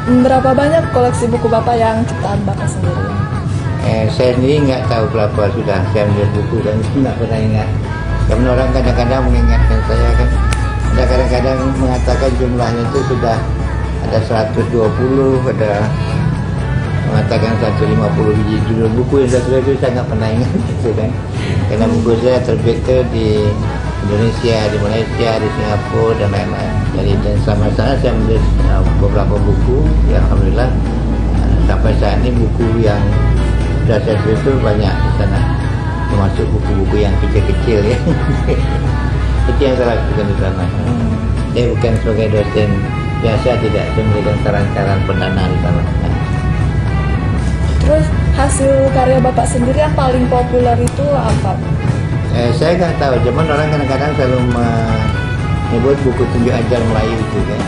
Berapa banyak koleksi buku Bapak yang ciptaan Bapak sendiri? Saya sendiri nggak tahu berapa sudah saya melihat buku dan nggak pernah ingat. Karena orang kadang-kadang mengingatkan saya kan, ada kadang-kadang mengatakan jumlahnya itu sudah ada 120, ada mengatakan 150 biji judul buku yang saya itu saya nggak pernah ingat gitu kan. Karena buku saya terbit di Indonesia, di Malaysia, di Singapura dan lain-lain. Jadi dan sama-sama saya menulis beberapa buku, yang alhamdulillah sampai saat ini buku yang sudah saya tulis itu banyak di sana, termasuk buku-buku yang kecil-kecil ya. Itu yang saya lakukan di sana. Saya bukan sebagai dosen biasa, tidak, saya memberikan saran-saran pendanaan di sana. Terus hasil karya Bapak sendiri yang paling populer itu apa? Saya nggak tahu, cuman orang kadang-kadang selalu menyebut buku tunjuk ajar Melayu itu kan.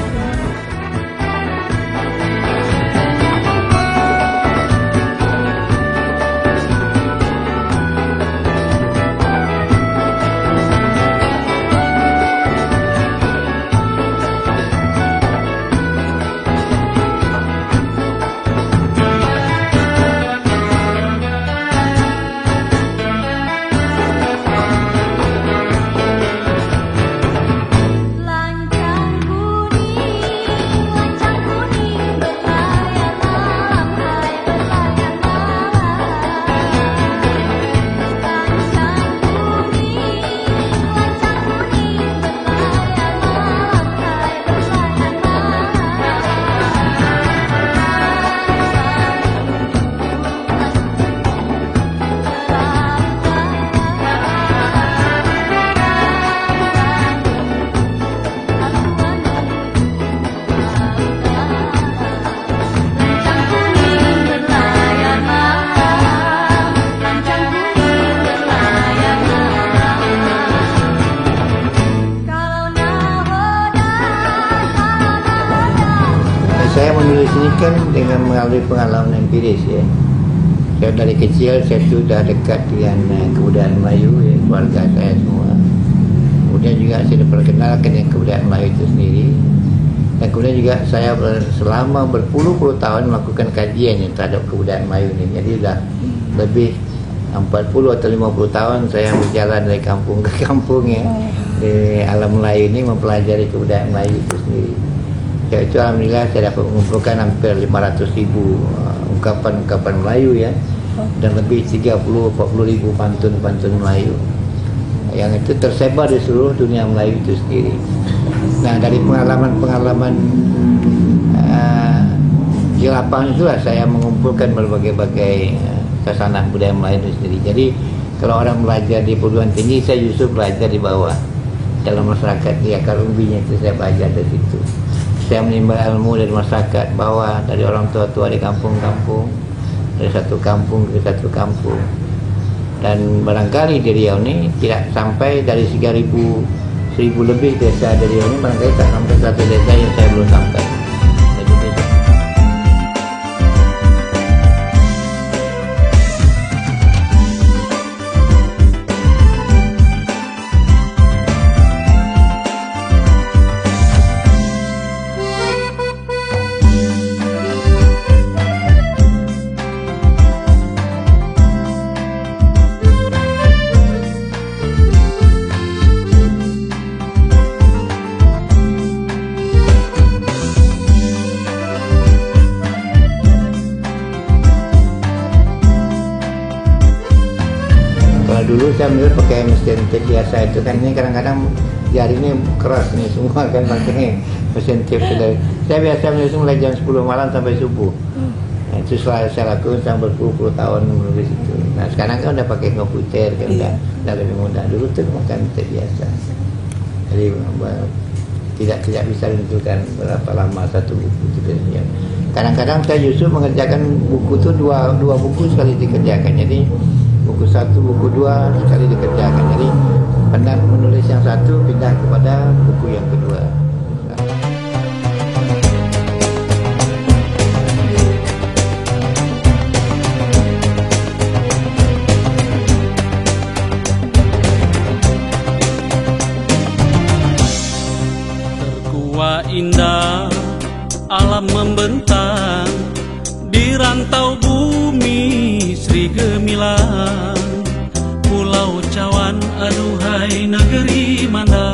Saya menulis ini kan dengan melalui pengalaman empiris ya. Saya dari kecil saya sudah dekat dengan kebudayaan Melayu ya, keluarga saya semua. Kemudian juga saya diperkenalkan dengan kebudayaan Melayu itu sendiri. Dan kemudian juga saya selama berpuluh-puluh tahun melakukan kajian terhadap kebudayaan Melayu ini. Jadi sudah lebih 40 atau 50 tahun saya berjalan dari kampung ke kampung ya, di alam Melayu ini mempelajari kebudayaan Melayu itu sendiri. Ya, itu alhamdulillah saya dapat mengumpulkan hampir 500.000 ungkapan-ungkapan Melayu ya, dan lebih 30-40 ribu pantun-pantun Melayu yang itu tersebar di seluruh dunia Melayu itu sendiri. Nah, dari pengalaman-pengalaman di lapangan itulah saya mengumpulkan berbagai-bagai khasanah budaya Melayu itu sendiri. Jadi kalau orang belajar di perguruan tinggi, saya justru belajar di bawah dalam masyarakat di akar umbinya itu saya belajar dari situ. Saya menimba ilmu dari masyarakat bawah, dari orang tua-tua di kampung-kampung, dari satu kampung ke satu kampung. Dan barangkali di Riau ini tidak sampai dari 3.000 lebih desa di Riau ini, barangkali tak sampai satu desa yang saya belum sampai. Dulu saya melihat pakai mesin tip biasa itu kan, ini kadang-kadang jarinya keras nih semua kan pakai mesin tip. Saya biasa menulis mulai jam 10 malam sampai subuh. Nah, itu saya lakukan sampai berpuluh-puluh tahun menulis itu. Nah, sekarang kan udah pakai komputer kan, udah lebih mudah. Dulu tuh makan tip biasa. Jadi tidak bisa menentukan berapa lama satu buku itu biasanya. Kadang-kadang saya justru mengerjakan buku itu dua buku sekali dikerjakan. Jadi buku satu, buku dua sekali dikerjakan. Jadi penat menulis yang satu, pindah kepada buku yang kedua. Terkuat indah alam membentang di rantau bumi Sri Gemilang, Pulau Cawan, aduhai negeri mana,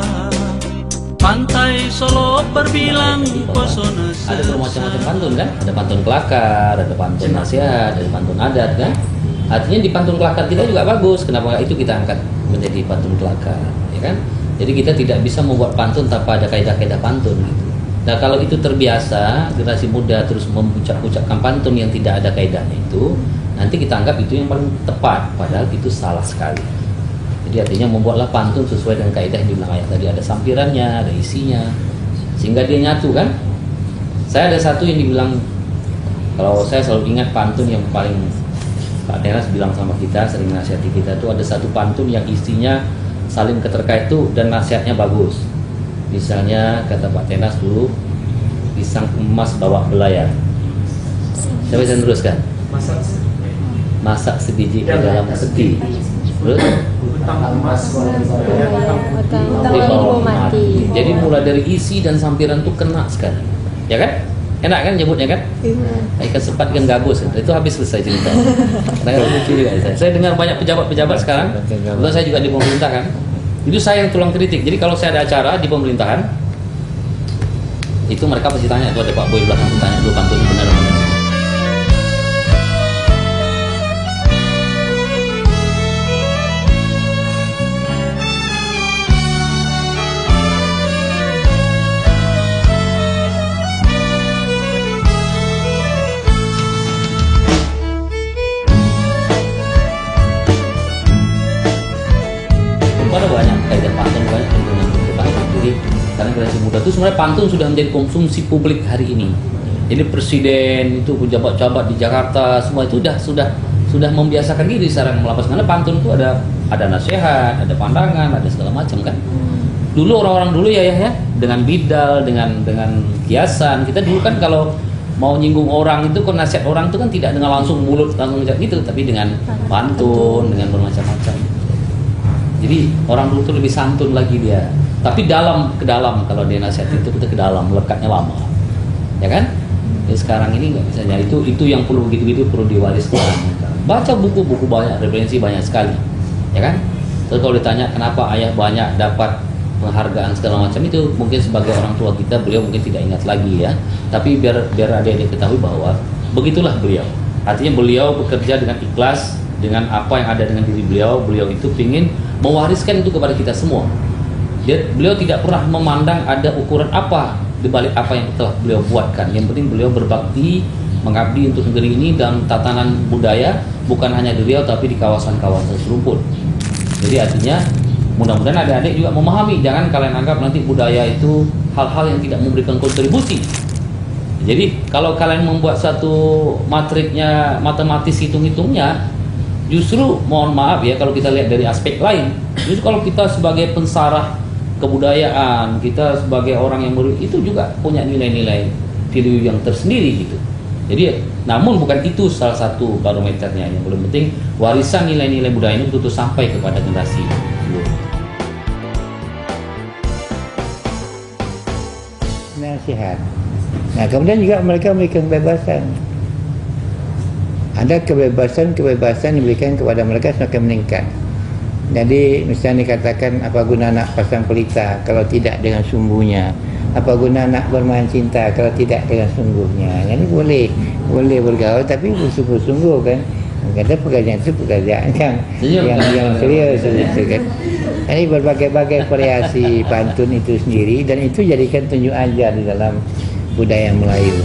pantai Solo berbilang pesona. Ada bermacam-macam pantun kan? Ada pantun kelakar, ada pantun nasihat, ada pantun adat kan? Artinya di pantun kelakar kita juga bagus. Kenapa itu kita angkat menjadi pantun kelakar, ya kan? Jadi kita tidak bisa membuat pantun tanpa ada kaidah-kaidah pantun gitu. Nah kalau itu terbiasa, generasi muda terus mengucap-ucapkan pantun yang tidak ada kaidahnya itu, nanti kita anggap itu yang paling tepat, padahal itu salah sekali. Jadi artinya membuatlah pantun sesuai dengan kaidah yang dibilang ayah tadi, ada sampirannya, ada isinya, sehingga dia nyatu kan. Saya ada satu yang dibilang, kalau saya selalu ingat pantun yang paling Pak Teras bilang sama kita, sering nasihati kita tuh, ada satu pantun yang isinya saling keterkait tuh dan nasihatnya bagus. Misalnya kata Pak Tenas dulu, pisang emas bawa belayar. Saya bisa teruskan. Masak sebiji di dalam peti. Terus dibawa mati. Jadi mulai dari isi dan sampiran tuh kena sekali, ya kan? Enak kan nyebutnya kan? Ikan sepat ikan gabus itu habis selesai cerita. Saya dengar banyak pejabat-pejabat sekarang, kebetulan saya juga di pemerintah kan. Itu saya yang tulang kritik. Jadi kalau saya ada acara di pemerintahan, itu mereka pasti tanya, tuh ada Pak Boy belakang tanya dulu pantun benar-benar. Ada banyak kaidah pantun, banyak dengan pantun. Jadi karena generasi muda itu sebenarnya pantun sudah menjadi konsumsi publik hari ini. Jadi presiden itu, pejabat-pejabat di Jakarta semua itu sudah membiasakan diri sekarang melapas, karena pantun itu ada nasihat, ada pandangan, ada segala macam kan. Dulu orang-orang dulu ya dengan bidal, dengan kiasan. Kita dulu kan kalau mau nyinggung orang itu, kan nasihat orang itu kan tidak dengan langsung mulut langsung gitu, tapi dengan pantun, dengan bermacam-macam. Jadi orang dulu tuh lebih santun lagi dia. Tapi ke dalam kalau dia nasihat itu kita ke dalam, melekatnya lama, ya kan? Ya, sekarang ini nggak bisa. Ya, itu yang perlu begitu perlu diwariskan. Baca buku-buku banyak, referensi banyak sekali, ya kan? Terus kalau ditanya kenapa ayah banyak dapat penghargaan segala macam, itu mungkin sebagai orang tua kita, beliau mungkin tidak ingat lagi ya. Tapi biar adik-adik ketahui bahwa begitulah beliau. Artinya beliau bekerja dengan ikhlas, dengan apa yang ada dengan diri beliau. Beliau itu ingin mewariskan itu kepada kita semua. Beliau tidak pernah memandang ada ukuran apa di balik apa yang telah beliau buatkan. Yang penting beliau berbakti, mengabdi untuk negeri ini dalam tatanan budaya, bukan hanya di Riau tapi di kawasan-kawasan serumpun. Jadi artinya mudah-mudahan adik-adik juga memahami, jangan kalian anggap nanti budaya itu hal-hal yang tidak memberikan kontribusi. Jadi kalau kalian membuat satu matriknya matematis hitung-hitungnya, justru mohon maaf ya, kalau kita lihat dari aspek lain, justru kalau kita sebagai pensarah kebudayaan, kita sebagai orang yang itu juga punya nilai-nilai value yang tersendiri gitu. Jadi namun bukan itu salah satu barometernya. Yang paling penting warisan nilai-nilai budaya ini betul-betul sampai kepada generasi nasihat. Nah kemudian juga mereka memberikan kebebasan. Ada kebebasan diberikan kepada mereka semakin meningkat. Jadi misalnya dikatakan, apa guna nak pasang pelita kalau tidak dengan sumbunya? Apa guna nak bermain cinta kalau tidak dengan sungguhnya? Jadi boleh bergaul tapi bersungguh-sungguh kan. Kata pekerjaan itu pekerjaan yang serius gitu kan. Jadi berbagai-bagai variasi pantun itu sendiri, dan itu jadikan tunjuk ajar di dalam budaya Melayu.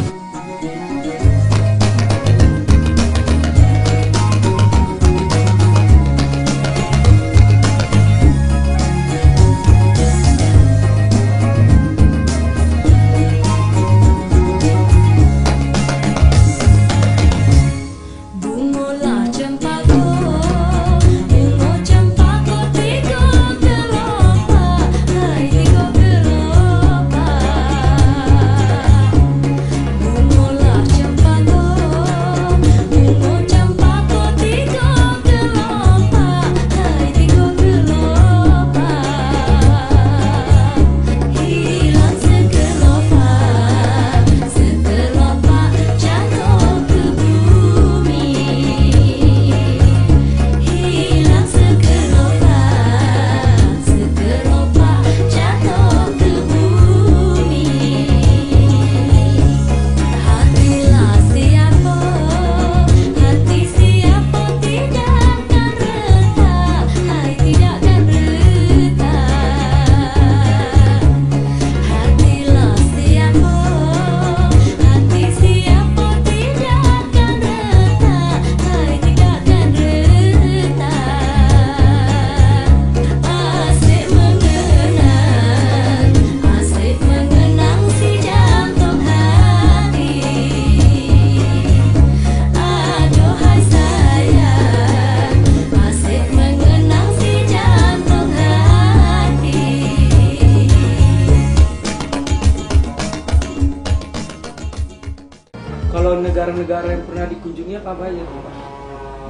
Kalau negara-negara yang pernah dikunjungi apa aja tuh Pak?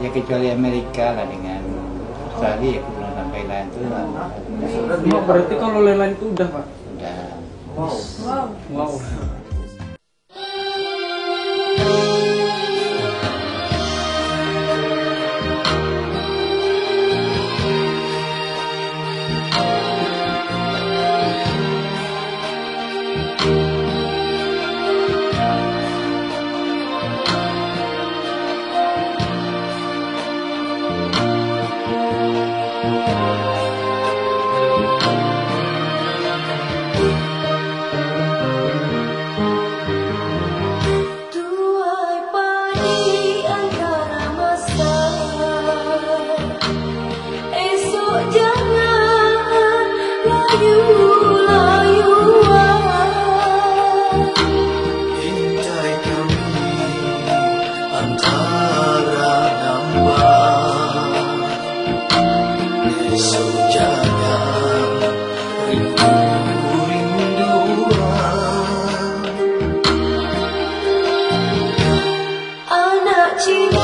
Ya kecuali Amerika lah dengan Australia aku belum sampai lain itu lah. Oh, berarti kalau lain-lain itu udah Pak? Udah. Wow. Tuai pagi antara masa, esok jangan layu-layuan. Intai kami antara nambah, esok jangan rindu-rinduan. Anak cinta